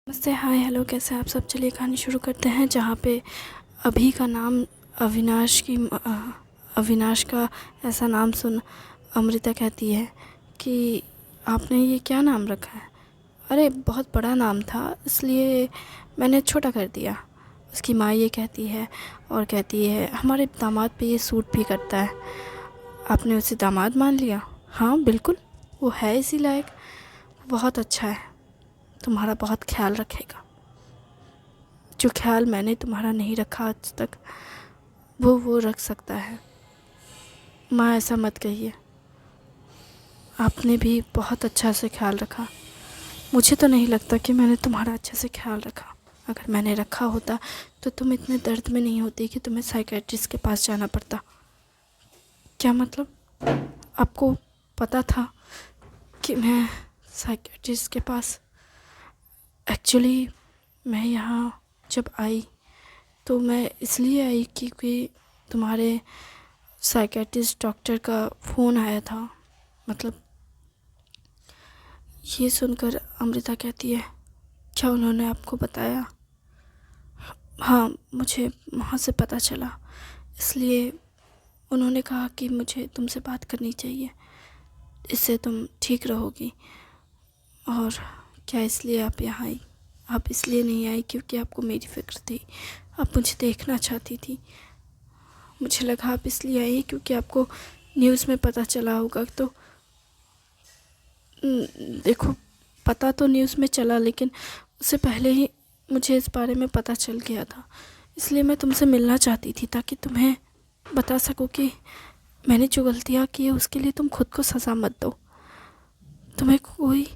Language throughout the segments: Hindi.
नमस्ते, हाय, हेलो, कैसे हैं आप सब। चलिए कहानी शुरू करते हैं। जहाँ पे अभी का नाम अविनाश का ऐसा नाम सुन अमृता कहती है कि आपने ये क्या नाम रखा है। अरे बहुत बड़ा नाम था, इसलिए मैंने छोटा कर दिया। उसकी माँ ये कहती है और कहती है हमारे दामाद पे ये सूट भी करता है। आपने उसे दामाद मान लिया? हाँ बिल्कुल, वो है इसी लायक, बहुत अच्छा है, तुम्हारा बहुत ख्याल रखेगा। जो ख्याल मैंने तुम्हारा नहीं रखा आज तक, वो रख सकता है। माँ ऐसा मत कहिए, आपने भी बहुत अच्छा से ख्याल रखा। मुझे तो नहीं लगता कि मैंने तुम्हारा अच्छे से ख्याल रखा। अगर मैंने रखा होता तो तुम इतने दर्द में नहीं होती कि तुम्हें साइकेट्रिस्ट के पास जाना पड़ता। क्या मतलब? आपको पता था कि मैं साइकेट्रिस्ट के पास? एक्चुअली मैं यहाँ जब आई तो मैं इसलिए आई क्योंकि तुम्हारे साइकेट्रिस्ट डॉक्टर का फ़ोन आया था। मतलब, ये सुनकर अमृता कहती है क्या उन्होंने आपको बताया? हाँ, मुझे वहाँ से पता चला, इसलिए उन्होंने कहा कि मुझे तुमसे बात करनी चाहिए, इससे तुम ठीक रहोगी। और क्या इसलिए आप यहाँ आई? आप इसलिए नहीं आई क्योंकि आपको मेरी फ़िक्र थी, आप मुझे देखना चाहती थी। मुझे लगा आप इसलिए आई क्योंकि आपको न्यूज़ में पता चला होगा। तो देखो, पता तो न्यूज़ में चला, लेकिन उससे पहले ही मुझे इस बारे में पता चल गया था। इसलिए मैं तुमसे मिलना चाहती थी ताकि तुम्हें बता सकूं कि मैंने जो गलतियाँ की है उसके लिए तुम खुद को सज़ा मत दो। तुम्हें कोई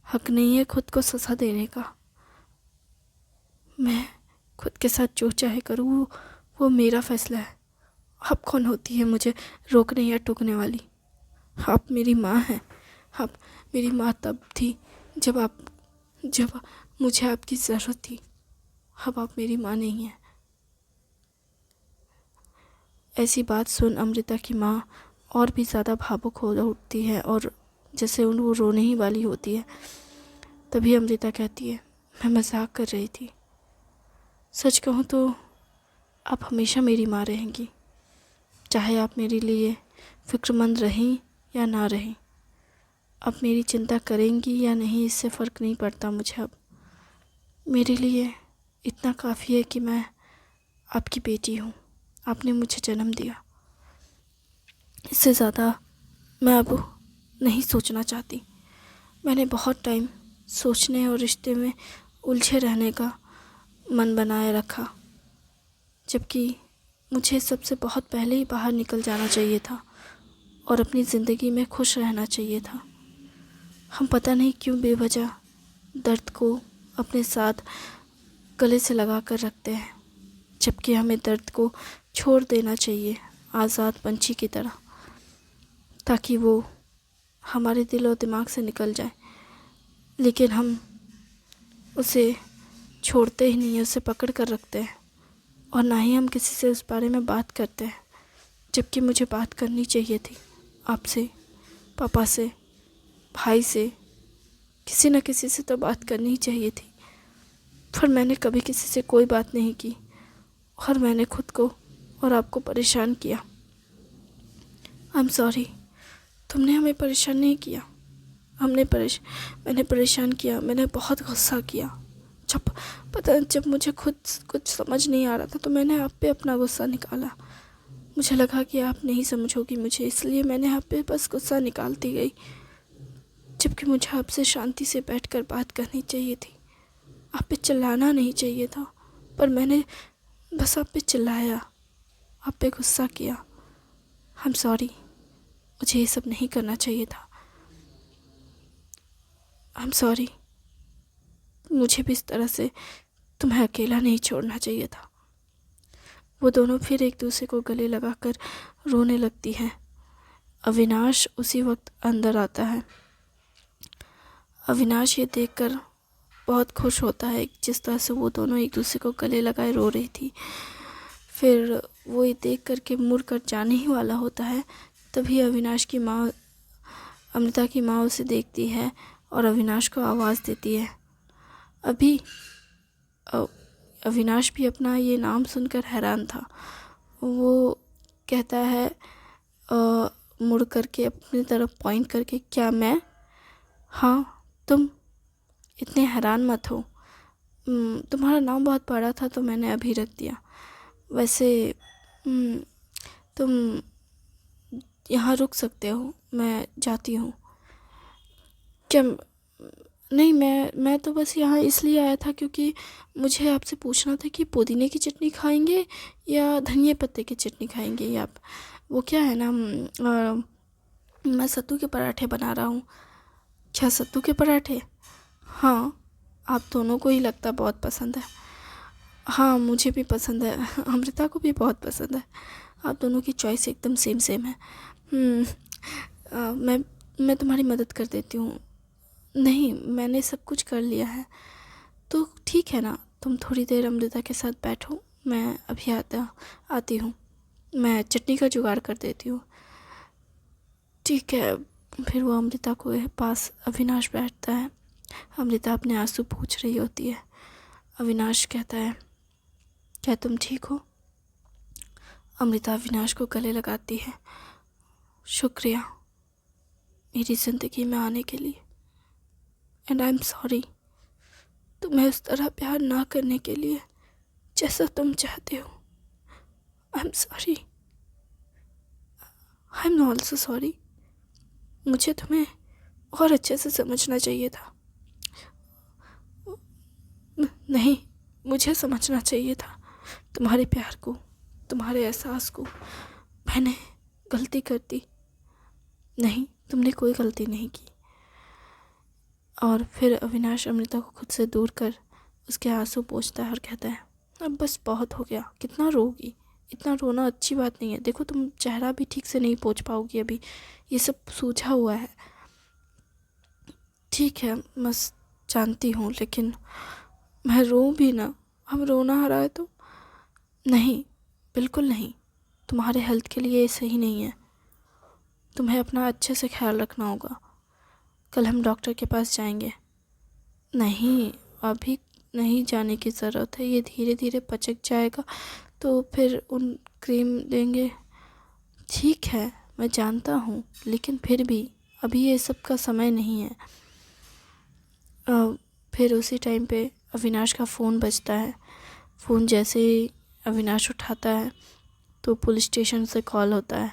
हक नहीं है खुद को सज़ा देने का। मैं खुद के साथ जो चाहे करूँ, वो मेरा फ़ैसला है। आप कौन होती है मुझे रोकने या टोकने वाली? आप मेरी माँ हैं। आप मेरी माँ तब थी जब मुझे आपकी ज़रूरत थी। अब आप मेरी माँ नहीं हैं। ऐसी बात सुन अमृता की माँ और भी ज़्यादा भावुक हो उठती है और जैसे वो रोने ही वाली होती है। तभी अमृता कहती है मैं मजाक कर रही थी। सच कहूँ तो आप हमेशा मेरी माँ रहेंगी, चाहे आप मेरे लिए फ़िक्रमंद रहें या ना रहें। आप मेरी चिंता करेंगी या नहीं, इससे फ़र्क नहीं पड़ता मुझे। अब मेरे लिए इतना काफ़ी है कि मैं आपकी बेटी हूँ, आपने मुझे जन्म दिया। इससे ज़्यादा मैं अब नहीं सोचना चाहती। मैंने बहुत टाइम सोचने और रिश्ते में उलझे रहने का मन बनाए रखा, जबकि मुझे सबसे बहुत पहले ही बाहर निकल जाना चाहिए था और अपनी ज़िंदगी में खुश रहना चाहिए था। हम पता नहीं क्यों बेवजह दर्द को अपने साथ गले से लगा कर रखते हैं, जबकि हमें दर्द को छोड़ देना चाहिए आज़ाद पंछी की तरह, ताकि वो हमारे दिल और दिमाग से निकल जाए। लेकिन हम उसे छोड़ते ही नहीं, उसे पकड़ कर रखते हैं और ना ही हम किसी से उस बारे में बात करते हैं, जबकि मुझे बात करनी चाहिए थी आपसे, पापा से, भाई से, किसी न किसी से तो बात करनी ही चाहिए थी। पर मैंने कभी किसी से कोई बात नहीं की और मैंने खुद को और आपको परेशान किया। I am sorry. तुमने हमें परेशान नहीं किया, मैंने परेशान किया। मैंने बहुत गुस्सा किया। जब मुझे खुद कुछ समझ नहीं आ रहा था तो मैंने आप पे अपना गुस्सा निकाला। मुझे लगा कि आप नहीं समझोगी मुझे, इसलिए मैंने आप पे बस गुस्सा निकालती गई, जबकि मुझे आपसे शांति से बैठकर बात करनी चाहिए थी। आप पे चिल्लाना नहीं चाहिए था, पर मैंने बस आप पे चिल्लाया, आप पे गुस्सा किया। आई एम सॉरी, मुझे ये सब नहीं करना चाहिए था। आई एम सॉरी, मुझे भी इस तरह से तुम्हें अकेला नहीं छोड़ना चाहिए था। वो दोनों फिर एक दूसरे को गले लगाकर रोने लगती हैं। अविनाश उसी वक्त अंदर आता है। अविनाश ये देखकर बहुत खुश होता है जिस तरह से वो दोनों एक दूसरे को गले लगाए रो रही थी। फिर वो ये देख कर के मुड़ कर जाने ही वाला होता है, तभी अविनाश की माँ, अमृता की माँ उसे देखती है और अविनाश को आवाज़ देती है। अभी अ- अविनाश भी अपना ये नाम सुनकर हैरान था। वो कहता है मुड़ करके अपनी तरफ पॉइंट करके, क्या मैं? हाँ तुम, इतने हैरान मत हो। तुम्हारा नाम बहुत बड़ा था तो मैंने अभी रख दिया। वैसे हम्म, तुम यहाँ रुक सकते हो, मैं जाती हूँ। क्या? नहीं, मैं तो बस यहाँ इसलिए आया था क्योंकि मुझे आपसे पूछना था कि पुदीने की चटनी खाएंगे या धनिया पत्ते की चटनी खाएंगे, या आप वो क्या है ना, मैं सत्तू के पराठे बना रहा हूँ। क्या सत्तू के पराठे? हाँ, आप दोनों को ही लगता बहुत पसंद है। हाँ मुझे भी पसंद है, अमृता को भी बहुत पसंद है। आप दोनों की चॉइस एकदम सेम सेम है। हम्म, मैं तुम्हारी मदद कर देती हूँ। नहीं, मैंने सब कुछ कर लिया है। तो ठीक है ना, तुम थोड़ी देर अमृता के साथ बैठो, मैं अभी आती हूँ। मैं चटनी का जुगाड़ कर देती हूँ। ठीक है। फिर वो अमृता को पास अविनाश बैठता है। अमृता अपने आंसू पोंछ रही होती है। अविनाश कहता है, क्या तुम ठीक हो? अमृता अविनाश को गले लगाती है। शुक्रिया मेरी ज़िंदगी में आने के लिए, एंड आई एम सॉरी तुम्हें उस तरह प्यार ना करने के लिए जैसा तुम चाहते हो। I am sorry, I am also sorry. मुझे तुम्हें और अच्छे से समझना चाहिए था। नहीं, मुझे समझना चाहिए था तुम्हारे प्यार को, तुम्हारे एहसास को। मैंने गलती कर दी। नहीं, तुमने कोई गलती नहीं की। और फिर अविनाश अमृता को खुद से दूर कर उसके आंसू पोंछता है और कहता है, अब बस बहुत हो गया, कितना रोगी? इतना रोना अच्छी बात नहीं है। देखो तुम चेहरा भी ठीक से नहीं पोंछ पाओगी, अभी ये सब सूझा हुआ है। ठीक है, मैं जानती हूँ, लेकिन मैं रो भी ना, हम रोना आ रहा है तो। नहीं, बिल्कुल नहीं, तुम्हारे हेल्थ के लिए ये सही नहीं है। तुम्हें अपना अच्छे से ख्याल रखना होगा। कल हम डॉक्टर के पास जाएंगे। नहीं, अभी नहीं जाने की ज़रूरत है, ये धीरे धीरे पचक जाएगा तो फिर उन क्रीम देंगे। ठीक है, मैं जानता हूँ, लेकिन फिर भी अभी ये सब का समय नहीं है। फिर उसी टाइम पे अविनाश का फ़ोन बजता है। फ़ोन जैसे ही अविनाश उठाता है तो पुलिस स्टेशन से कॉल होता है।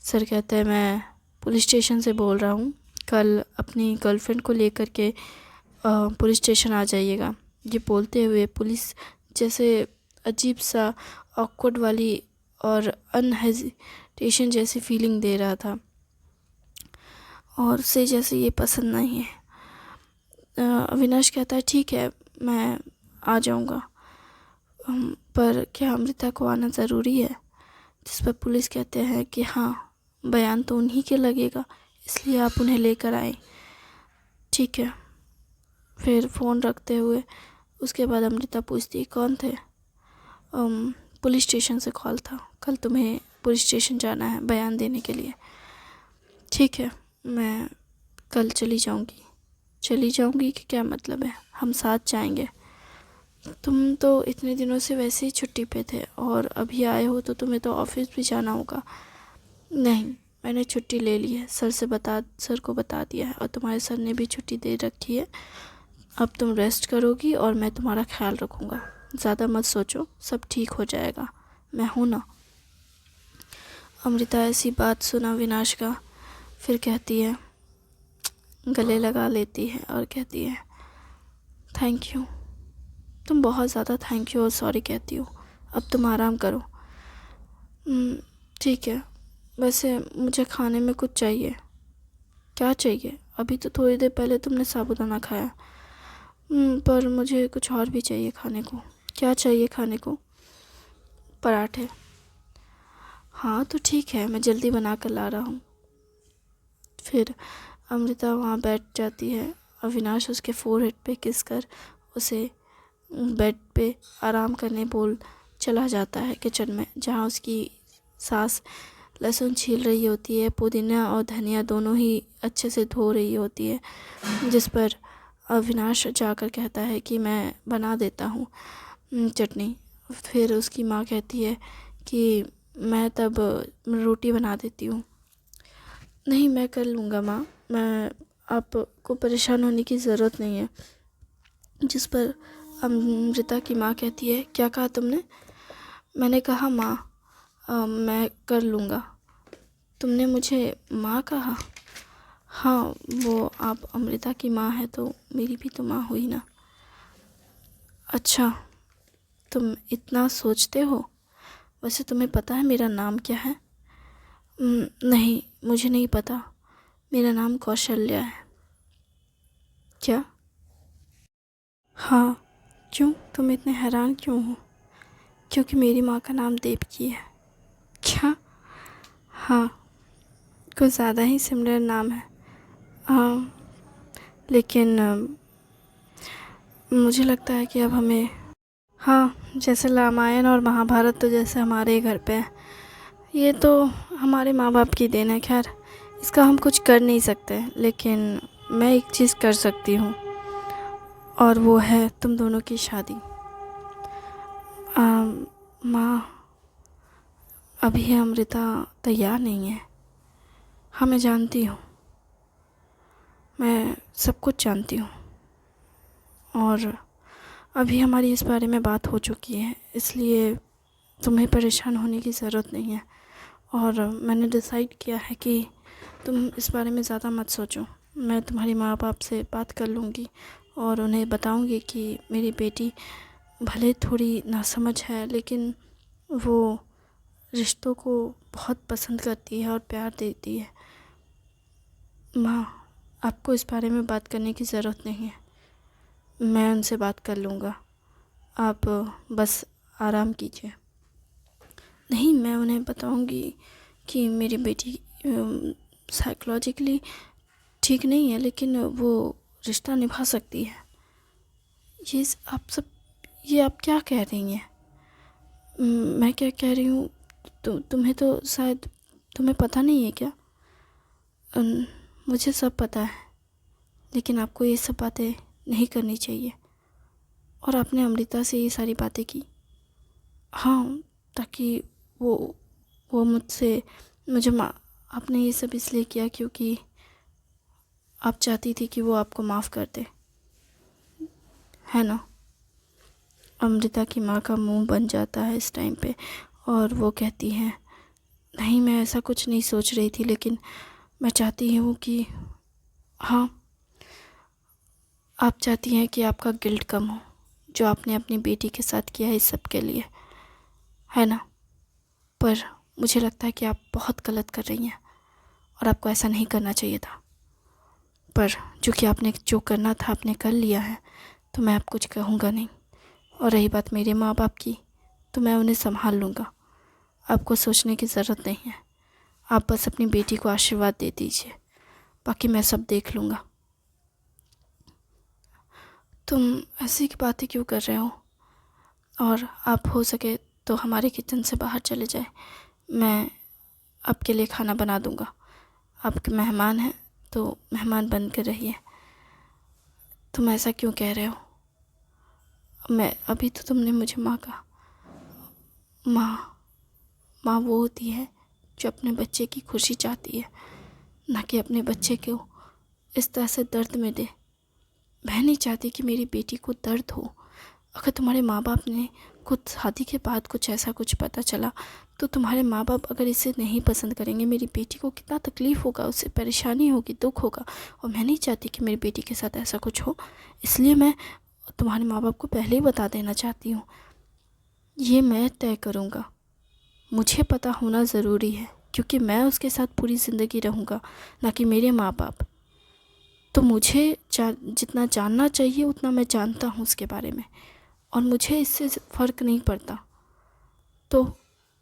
सर कहते हैं, मैं पुलिस स्टेशन से बोल रहा हूँ, कल अपनी गर्लफ्रेंड को लेकर के पुलिस स्टेशन आ जाइएगा। ये बोलते हुए पुलिस जैसे अजीब सा ऑकवर्ड वाली और अनहेजिटेशन जैसी फीलिंग दे रहा था, और उसे जैसे ये पसंद नहीं है। अविनाश कहता है, ठीक है मैं आ जाऊँगा, पर क्या अमृता को आना ज़रूरी है? जिस पर पुलिस कहते हैं कि हाँ, बयान तो उन्हीं के लगेगा, इसलिए आप उन्हें लेकर आए। ठीक है। फिर फ़ोन रखते हुए उसके बाद अमृता पूछती, कौन थे? पुलिस स्टेशन से कॉल था, कल तुम्हें पुलिस स्टेशन जाना है बयान देने के लिए। ठीक है, मैं कल चली जाऊंगी। चली जाऊंगी कि क्या मतलब है? हम साथ जाएंगे। तुम तो इतने दिनों से वैसे ही छुट्टी पे थे और अभी आए हो तो तुम्हें तो ऑफिस भी जाना होगा। नहीं, मैंने छुट्टी ले ली है, सर को बता दिया है, और तुम्हारे सर ने भी छुट्टी दे रखी है। अब तुम रेस्ट करोगी और मैं तुम्हारा ख्याल रखूँगा। ज़्यादा मत सोचो, सब ठीक हो जाएगा, मैं हूँ ना। अमृता ऐसी बात सुना विनाश का, फिर कहती है, गले लगा लेती है और कहती है, थैंक यू, तुम बहुत ज़्यादा थैंक यू और सॉरी कहती हो। अब तुम आराम करो। ठीक है, वैसे मुझे खाने में कुछ चाहिए। क्या चाहिए? अभी तो थोड़ी देर पहले तुमने साबूदाना खाया। पर मुझे कुछ और भी चाहिए खाने को। क्या चाहिए खाने को? पराठे। हाँ तो ठीक है, मैं जल्दी बना कर ला रहा हूँ। फिर अमृता वहाँ बैठ जाती है। अविनाश उसके फोरहेड पे किस कर उसे बेड पे आराम करने बोल चला जाता है किचन में, जहाँ उसकी सास लहसुन छील रही होती है, पुदीना और धनिया दोनों ही अच्छे से धो रही होती है, जिस पर अविनाश जाकर कहता है कि मैं बना देता हूँ चटनी। फिर उसकी माँ कहती है कि मैं तब रोटी बना देती हूँ। नहीं, मैं कर लूँगा माँ, मैं आपको परेशान होने की ज़रूरत नहीं है। जिस पर अमृता की माँ कहती है, क्या कहा तुमने? मैंने कहा माँ, मैं कर लूँगा। तुमने मुझे माँ कहा? हाँ, वो आप अमृता की माँ है तो मेरी भी तो माँ हुई ना। अच्छा, तुम इतना सोचते हो? वैसे तुम्हें पता है मेरा नाम क्या है? नहीं, मुझे नहीं पता। मेरा नाम कौशल्या है। क्या? हाँ। क्यों, तुम इतने हैरान क्यों हो? क्योंकि मेरी माँ का नाम देवकी है। क्या? हाँ, कुछ ज़्यादा ही सिमिलर नाम है। हाँ, लेकिन मुझे लगता है कि अब हमें, हाँ, जैसे रामायण और महाभारत तो जैसे हमारे घर पे है, ये तो हमारे माँ बाप की देन है। खैर, इसका हम कुछ कर नहीं सकते, लेकिन मैं एक चीज़ कर सकती हूँ, और वो है तुम दोनों की शादी। माँ, अभी अमृता तैयार नहीं है। हाँ, मैं जानती हूँ, मैं सब कुछ जानती हूँ, और अभी हमारी इस बारे में बात हो चुकी है, इसलिए तुम्हें परेशान होने की ज़रूरत नहीं है। और मैंने डिसाइड किया है कि तुम इस बारे में ज़्यादा मत सोचो। मैं तुम्हारे माँ बाप से बात कर लूँगी और उन्हें बताऊँगी कि मेरी बेटी भले थोड़ी नासमझ है, लेकिन वो रिश्तों को बहुत पसंद करती है और प्यार देती है। माँ, आपको इस बारे में बात करने की ज़रूरत नहीं है, मैं उनसे बात कर लूँगा, आप बस आराम कीजिए। नहीं, मैं उन्हें बताऊँगी कि मेरी बेटी साइकोलॉजिकली ठीक नहीं है, लेकिन वो रिश्ता निभा सकती है। ये ये आप क्या कह रही हैं? मैं क्या कह रही हूँ? तुम्हें तो शायद तुम्हें पता नहीं है क्या? मुझे सब पता है, लेकिन आपको ये सब बातें नहीं करनी चाहिए। और आपने अमृता से ये सारी बातें की? हाँ, ताकि वो मुझे आपने ये सब इसलिए किया क्योंकि आप चाहती थी कि वो आपको माफ़ कर दे, है ना? अमृता की माँ का मुंह बन जाता है इस टाइम पे, और वो कहती हैं, नहीं, मैं ऐसा कुछ नहीं सोच रही थी, लेकिन मैं चाहती हूँ कि, हाँ, आप चाहती हैं कि आपका गिल्ट कम हो, जो आपने अपनी बेटी के साथ किया है इस सब के लिए, है ना? पर मुझे लगता है कि आप बहुत गलत कर रही हैं, और आपको ऐसा नहीं करना चाहिए था। पर जो कि आपने जो करना था आपने कर लिया है, तो मैं अब कुछ कहूँगा नहीं। और रही बात मेरे माँ बाप की, तो मैं उन्हें संभाल लूँगा, आपको सोचने की ज़रूरत नहीं है। आप बस अपनी बेटी को आशीर्वाद दे दीजिए, बाकी मैं सब देख लूँगा। तुम ऐसी की बातें क्यों कर रहे हो? और आप हो सके तो हमारे किचन से बाहर चले जाए, मैं आपके लिए खाना बना दूँगा। आपके मेहमान हैं तो मेहमान बन कर रहिए। तुम ऐसा क्यों कह रहे हो? मैं अभी तो तुमने मुझे माँ कहा। माँ वो होती है जो अपने बच्चे की खुशी चाहती है, ना कि अपने बच्चे को इस तरह से दर्द में दे। मैं नहीं चाहती कि मेरी बेटी को दर्द हो। अगर तुम्हारे माँ बाप ने खुद शादी के बाद कुछ ऐसा कुछ पता चला, तो तुम्हारे माँ बाप अगर इसे नहीं पसंद करेंगे, मेरी बेटी को कितना तकलीफ़ होगा, उसे परेशानी होगी, दुख होगा। और मैं नहीं चाहती कि मेरी बेटी के साथ ऐसा कुछ हो, इसलिए मैं तुम्हारे माँ बाप को पहले ही बता देना चाहती हूँ। ये मैं तय करूँगा, मुझे पता होना ज़रूरी है, क्योंकि मैं उसके साथ पूरी ज़िंदगी रहूँगा, ना कि मेरे माँ बाप। तो मुझे जितना जानना चाहिए उतना मैं जानता हूँ उसके बारे में, और मुझे इससे फ़र्क नहीं पड़ता, तो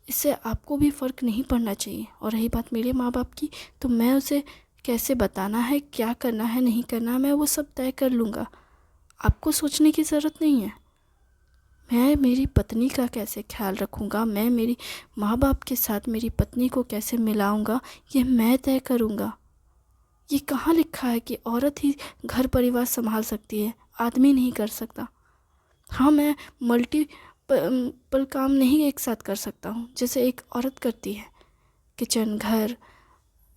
इससे आपको भी फ़र्क नहीं पड़ना चाहिए। और रही बात मेरे माँ बाप की, तो मैं उसे कैसे बताना है, क्या करना है, नहीं करना है, मैं वो सब तय कर लूँगा। आपको सोचने की ज़रूरत नहीं है। मैं मेरी पत्नी का कैसे ख्याल रखूँगा, मैं मेरी माँ बाप के साथ मेरी पत्नी को कैसे मिलाऊँगा, ये मैं तय करूँगा। ये कहाँ लिखा है कि औरत ही घर परिवार संभाल सकती है, आदमी नहीं कर सकता? हाँ, मैं मल्टीपल काम नहीं एक साथ कर सकता हूँ जैसे एक औरत करती है। किचन, घर,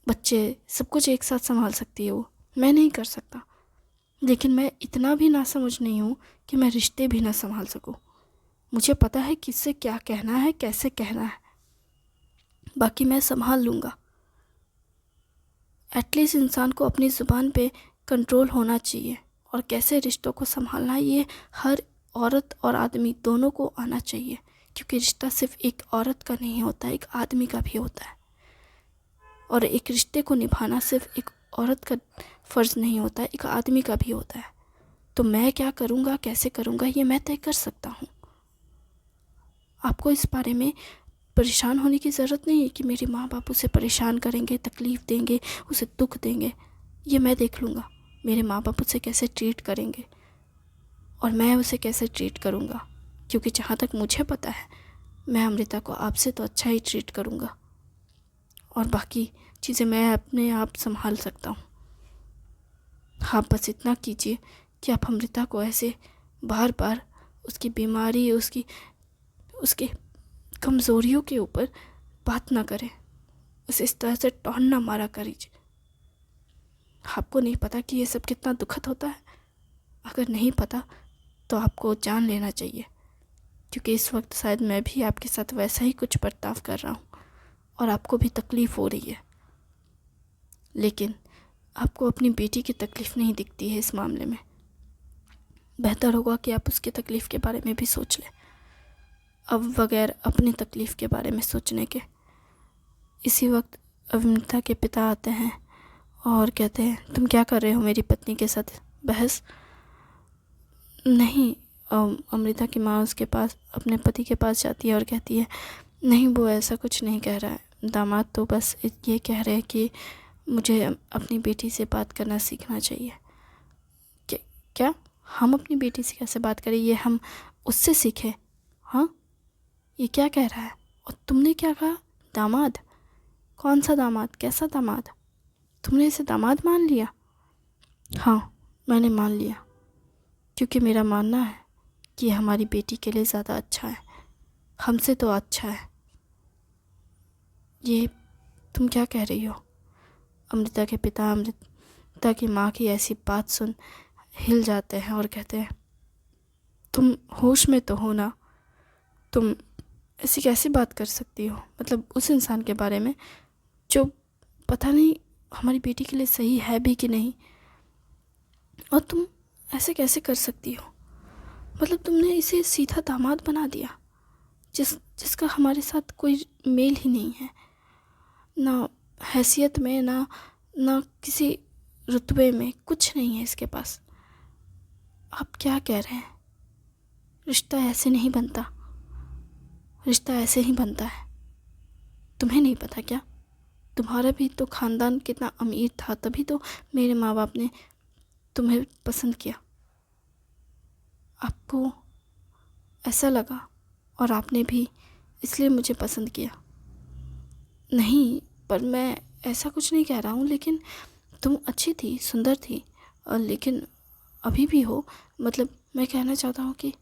बच्चे, सब कुछ एक साथ संभाल सकती है वो, मैं नहीं कर सकता। लेकिन मैं इतना भी नासमझ नहीं हूँ कि मैं रिश्ते भी ना संभाल सकूँ। मुझे पता है किससे क्या कहना है, कैसे कहना है, बाकी मैं संभाल लूँगा। एटलीस्ट इंसान को अपनी ज़ुबान पे कंट्रोल होना चाहिए, और कैसे रिश्तों को संभालना है ये हर औरत और आदमी दोनों को आना चाहिए, क्योंकि रिश्ता सिर्फ एक औरत का नहीं होता, एक आदमी का भी होता है। और एक रिश्ते को निभाना सिर्फ एक औरत का फ़र्ज़ नहीं होता, एक आदमी का भी होता है। तो मैं क्या करूँगा, कैसे करूँगा, ये मैं तय कर सकता हूँ। आपको इस बारे में परेशान होने की ज़रूरत नहीं है कि मेरे माँ बाप उसे परेशान करेंगे, तकलीफ़ देंगे, उसे दुख देंगे। ये मैं देख लूँगा। मेरे माँ बाप उसे कैसे ट्रीट करेंगे और मैं उसे कैसे ट्रीट करूँगा, क्योंकि जहाँ तक मुझे पता है मैं अमृता को आपसे तो अच्छा ही ट्रीट करूँगा, और बाकी चीज़ें मैं अपने आप संभाल सकता हूँ। आप बस इतना कीजिए कि आप अमृता को ऐसे बार बार उसकी बीमारी, उसकी कमज़ोरियों के ऊपर बात ना करें, उसे इस तरह से टॉन्ट ना मारा करिए। आपको नहीं पता कि ये सब कितना दुखद होता है? अगर नहीं पता तो आपको जान लेना चाहिए, क्योंकि इस वक्त शायद मैं भी आपके साथ वैसा ही कुछ बर्ताव कर रहा हूँ और आपको भी तकलीफ़ हो रही है। लेकिन आपको अपनी बेटी की तकलीफ़ नहीं दिखती है इस मामले में। बेहतर होगा कि आप उसकी तकलीफ़ के बारे में भी सोच लें, अब बगैर अपनी तकलीफ़ के बारे में सोचने के। इसी वक्त अमृता के पिता आते हैं और कहते हैं, तुम क्या कर रहे हो मेरी पत्नी के साथ बहस? नहीं, अमृता की माँ उसके पास, अपने पति के पास जाती है और कहती है, नहीं वो ऐसा कुछ नहीं कह रहा है, दामाद तो बस ये कह रहे हैं कि मुझे अपनी बेटी से बात करना सीखना चाहिए। क्या हम अपनी बेटी से कैसे बात करें? ये हम उससे सीखें? हाँ, ये क्या कह रहा है? और तुमने क्या कहा? दामाद? कौन सा दामाद? कैसा दामाद? तुमने इसे दामाद मान लिया? हाँ, मैंने मान लिया, क्योंकि मेरा मानना है कि हमारी बेटी के लिए ज़्यादा अच्छा है, हमसे तो अच्छा है। ये तुम क्या कह रही हो? अमृता के पिता अमृता की माँ की ऐसी बात सुन हिल जाते हैं और कहते हैं, तुम होश में तो हो ना? तुम ऐसी कैसी बात कर सकती हो, मतलब उस इंसान के बारे में जो पता नहीं हमारी बेटी के लिए सही है भी कि नहीं, और तुम ऐसे कैसे कर सकती हो? मतलब तुमने इसे सीधा दामाद बना दिया, जिसका हमारे साथ कोई मेल ही नहीं है, ना हैसियत में, ना किसी रुतबे में, कुछ नहीं है इसके पास। आप क्या कह रहे हैं? रिश्ता ऐसे नहीं बनता, रिश्ता ऐसे ही बनता है। तुम्हें नहीं पता क्या? तुम्हारा भी तो ख़ानदान कितना अमीर था, तभी तो मेरे माँ बाप ने तुम्हें पसंद किया। आपको ऐसा लगा और आपने भी इसलिए मुझे पसंद किया। नहीं, पर मैं ऐसा कुछ नहीं कह रहा हूँ, लेकिन तुम अच्छी थी, सुंदर थी, लेकिन अभी भी हो। मतलब मैं कहना चाहता हूँ कि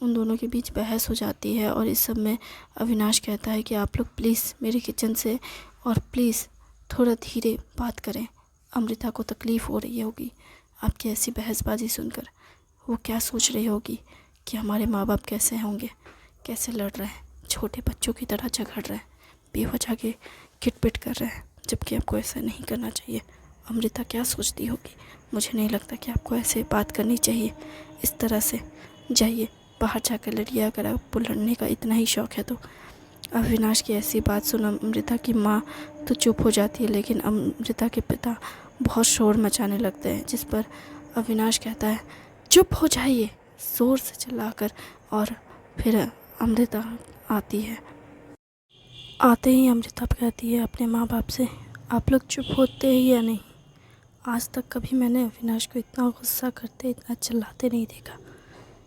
उन दोनों के बीच बहस हो जाती है, और इस सब में अविनाश कहता है कि आप लोग प्लीज़ मेरे किचन से, और प्लीज़ थोड़ा धीरे बात करें, अमृता को तकलीफ़ हो रही होगी आपकी ऐसी बहसबाजी सुनकर। वो क्या सोच रही होगी कि हमारे माँ बाप कैसे होंगे, कैसे लड़ रहे हैं, छोटे बच्चों की तरह झगड़ रहे हैं, बेवजह के खिटपिट कर रहे हैं, जबकि आपको ऐसा नहीं करना चाहिए। अमृता क्या सोचती होगी? मुझे नहीं लगता कि आपको ऐसे बात करनी चाहिए इस तरह से। जाइए बाहर जाकर लड़िए, अगर आपको लड़ने का इतना ही शौक़ है तो। अविनाश की ऐसी बात सुन अमृता की माँ तो चुप हो जाती है, लेकिन अमृता के पिता बहुत शोर मचाने लगते हैं, जिस पर अविनाश कहता है, चुप हो जाइए, ज़ोर से चिल्लाकर। और फिर अमृता आती है। आते ही अमृता कहती है अपने माँ बाप से, आप लोग चुप होते हैं या नहीं? आज तक कभी मैंने अविनाश को इतना गुस्सा करते, इतना चिल्लाते नहीं देखा।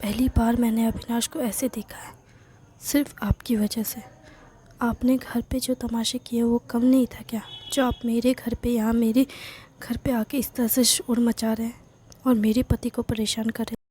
पहली बार मैंने अविनाश को ऐसे देखा है, सिर्फ आपकी वजह से। आपने घर पे जो तमाशे किए वो कम नहीं था क्या, जो आप मेरे घर पे, यहाँ मेरे घर पे आके इस तरह से शोर मचा रहे हैं और मेरे पति को परेशान कर रहे हैं।